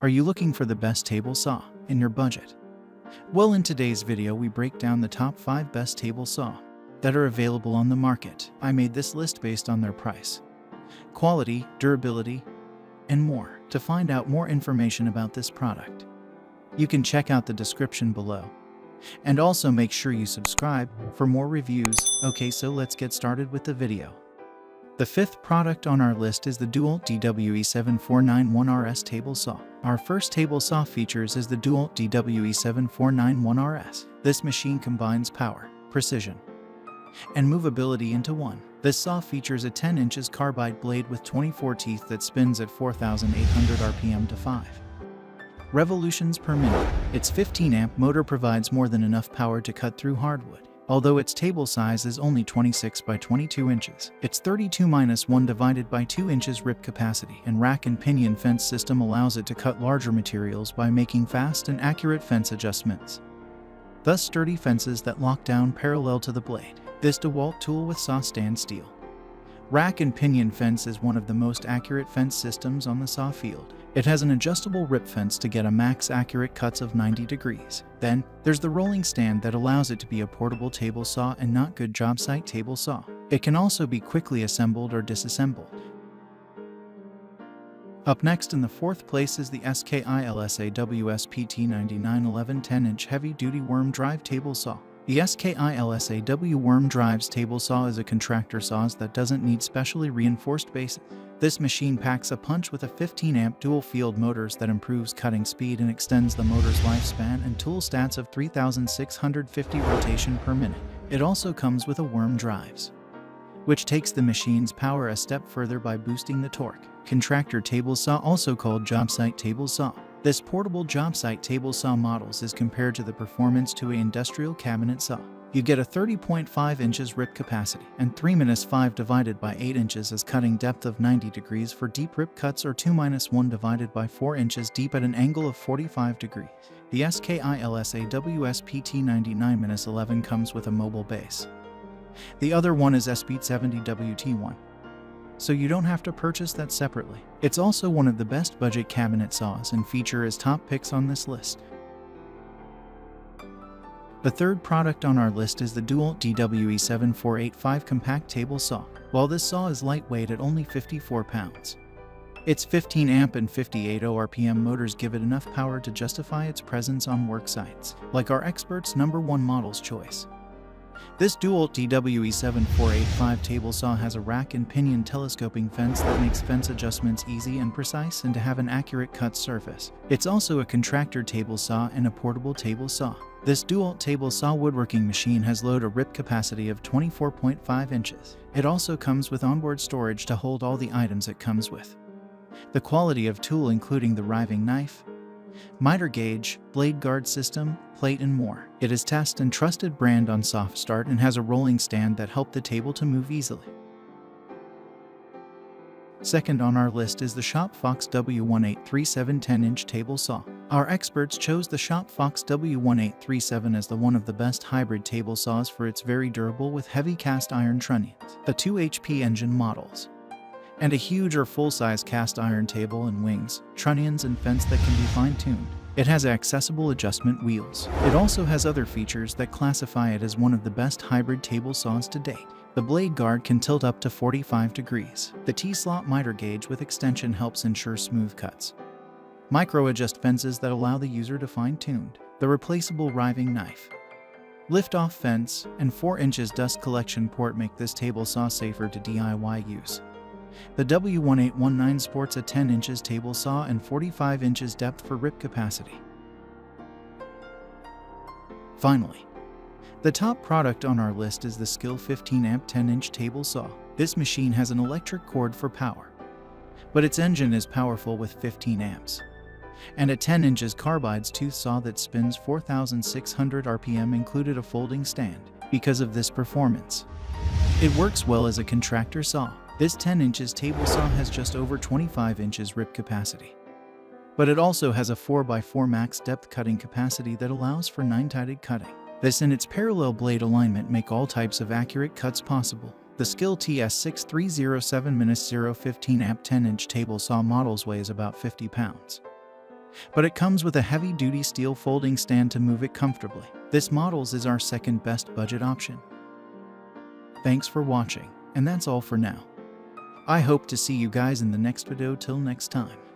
Are you looking for the best table saw in your budget? Well, in today's video we break down the top 5 best table saw that are available on the market. I made this list based on their price, quality, durability, and more. To find out more information about this product, you can check out the description below. And also make sure you subscribe for more reviews. Okay, so let's get started with the video. The 5th product on our list is the Dewalt DWE7491RS table saw. Our first table saw features is the Dewalt DWE7491RS. This machine combines power, precision, and movability into one. This saw features a 10 inches carbide blade with 24 teeth that spins at 4,800 RPM to 5 revolutions per minute. Its 15-amp motor provides more than enough power to cut through hardwood. Although its table size is only 26 by 22 inches, its 32-1 divided by 2 inches rip capacity and rack and pinion fence system allows it to cut larger materials by making fast and accurate fence adjustments, thus sturdy fences that lock down parallel to the blade. This Dewalt tool with saw stand steel rack and pinion fence is one of the most accurate fence systems on the saw field. It has an adjustable rip fence to get a max accurate cuts of 90 degrees. Then, there's the rolling stand that allows it to be a portable table saw and not good job site table saw. It can also be quickly assembled or disassembled. Up next in the 4th place is the SKILSAW WSPT9911 10-inch heavy-duty worm drive table saw. The SKILSAW Worm Drives table saw is a contractor saw that doesn't need specially reinforced bases. This machine packs a punch with a 15-amp dual-field motors that improves cutting speed and extends the motor's lifespan and tool stats of 3,650 rotation per minute. It also comes with a worm drives, which takes the machine's power a step further by boosting the torque. Contractor table saw, also called job site table saw. This portable job site table saw models is compared to the performance to an industrial cabinet saw. You get a 30.5 inches rip capacity and 3-5 divided by 8 inches as cutting depth of 90 degrees for deep rip cuts or 2-1 divided by 4 inches deep at an angle of 45 degrees. The SKILSAW WSPT99-11 comes with a mobile base. The other one is SPT70WT1. So you don't have to purchase that separately. It's also one of the best budget cabinet saws and feature as top picks on this list. The 3rd product on our list is the Dewalt DWE7485 compact table saw. While this saw is lightweight at only 54 pounds, its 15-amp and 58 RPM motors give it enough power to justify its presence on work sites, like our expert's #1 model's choice. This Dewalt DWE7485 table saw has a rack and pinion telescoping fence that makes fence adjustments easy and precise and to have an accurate cut surface. It's also a contractor table saw and a portable table saw. This Dewalt table saw woodworking machine has load a rip capacity of 24.5 inches. It also comes with onboard storage to hold all the items it comes with. The quality of tool including the riving knife, miter gauge, blade guard system, plate and more. It is tested and trusted brand on soft start and has a rolling stand that help the table to move easily. Second on our list is the ShopFox W1837 10-inch table saw. Our experts chose the ShopFox W1837 as one of the best hybrid table saws for its very durable with heavy cast iron trunnions, the 2 HP engine models, and a huge or full-size cast iron table and wings, trunnions and fence that can be fine-tuned. It has accessible adjustment wheels. It also has other features that classify it as one of the best hybrid table saws to date. The blade guard can tilt up to 45 degrees. The T-slot miter gauge with extension helps ensure smooth cuts. Micro-adjust fences that allow the user to fine-tuned. The replaceable riving knife, lift-off fence, and 4 inches dust collection port make this table saw safer to DIY use. The W1819 sports a 10 inches table saw and 45 inches depth for rip capacity. Finally, the top product on our list is the SKIL 15-amp 10-inch table saw. This machine has an electric cord for power, but its engine is powerful with 15 amps, and a 10 inches carbide tooth saw that spins 4,600 RPM included a folding stand. Because of this performance, it works well as a contractor saw. This 10 inches table saw has just over 25 inches rip capacity, but it also has a 4x4 max depth cutting capacity that allows for 9-tided cutting. This and its parallel blade alignment make all types of accurate cuts possible. The SKIL TS6307-015 amp 10-inch table saw models weighs about 50 pounds. but it comes with a heavy-duty steel folding stand to move it comfortably. This model is our second best budget option. Thanks for watching, and that's all for now. I hope to see you guys in the next video. Till next time.